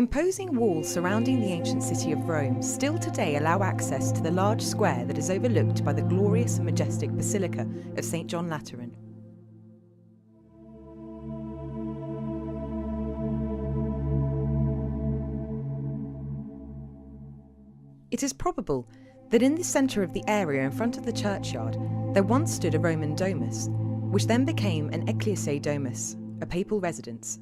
imposing walls surrounding the ancient city of Rome still today allow access to the large square that is overlooked by the glorious and majestic Basilica of St. John Lateran. It is probable that in the centre of the area in front of the churchyard there once stood a Roman domus, which then became an ecclesiae domus, a papal residence.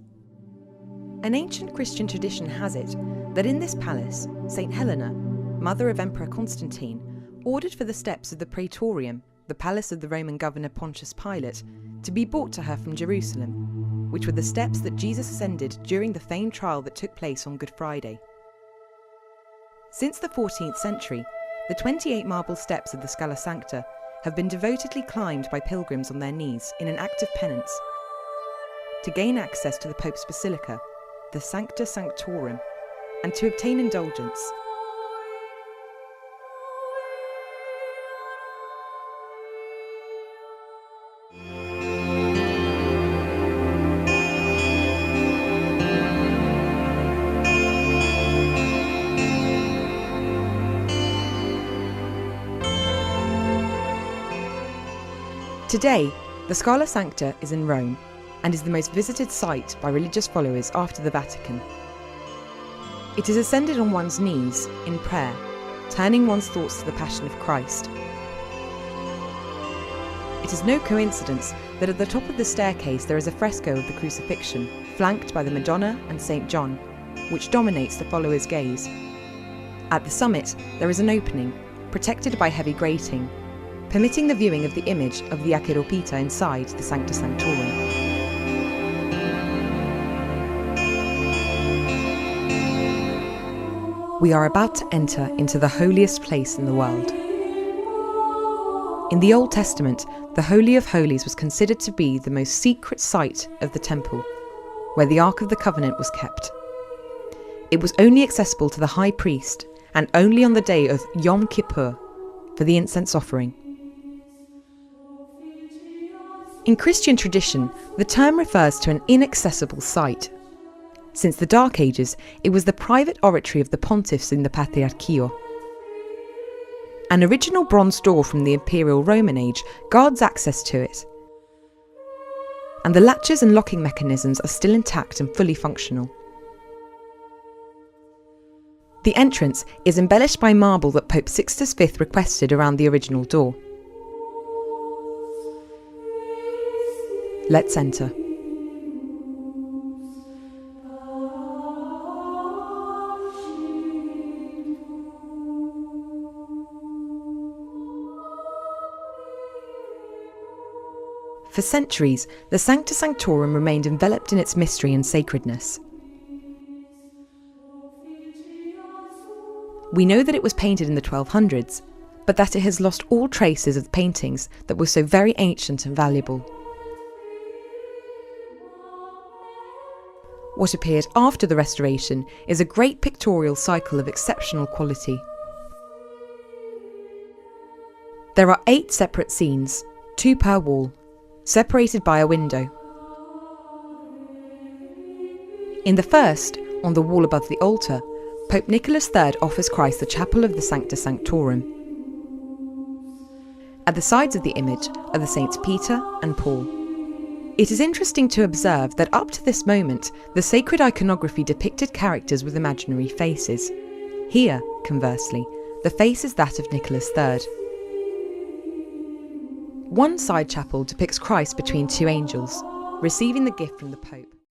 An ancient Christian tradition has it that in this palace, St. Helena, mother of Emperor Constantine, ordered for the steps of the Praetorium, the palace of the Roman governor Pontius Pilate, to be brought to her from Jerusalem, which were the steps that Jesus ascended during the famed trial that took place on Good Friday. Since the 14th century, the 28 marble steps of the Scala Sancta have been devotedly climbed by pilgrims on their knees in an act of penance to gain access to the Pope's Basilica, the Sancta Sanctorum, and to obtain indulgence. Today, the Scala Sancta is in Rome and is the most visited site by religious followers after the Vatican. It is ascended on one's knees in prayer, turning one's thoughts to the Passion of Christ. It is no coincidence that at the top of the staircase there is a fresco of the Crucifixion, flanked by the Madonna and St. John, which dominates the follower's gaze. At the summit, there is an opening, protected by heavy grating, permitting the viewing of the image of the Acheropita inside the Sancta Sanctorum. We are about to enter into the holiest place in the world. In the Old Testament, the Holy of Holies was considered to be the most secret site of the temple, where the Ark of the Covenant was kept. It was only accessible to the high priest, and only on the day of Yom Kippur, for the incense offering. In Christian tradition, the term refers to an inaccessible site. Since the Dark Ages, it was the private oratory of the pontiffs in the Patriarchio. An original bronze door from the Imperial Roman age guards access to it, and the latches and locking mechanisms are still intact and fully functional. The entrance is embellished by marble that Pope Sixtus V requested around the original door. Let's enter. For centuries, the Sancta Sanctorum remained enveloped in its mystery and sacredness. We know that it was painted in the 1200s, but that it has lost all traces of the paintings that were so very ancient and valuable. What appeared after the restoration is a great pictorial cycle of exceptional quality. There are 8 separate scenes, 2 per wall, separated by a window. In the first, on the wall above the altar, Pope Nicholas III offers Christ the chapel of the Sancta Sanctorum. At the sides of the image are the Saints Peter and Paul. It is interesting to observe that up to this moment, the sacred iconography depicted characters with imaginary faces. Here, conversely, the face is that of Nicholas III. One side chapel depicts Christ between 2 angels, receiving the gift from the Pope.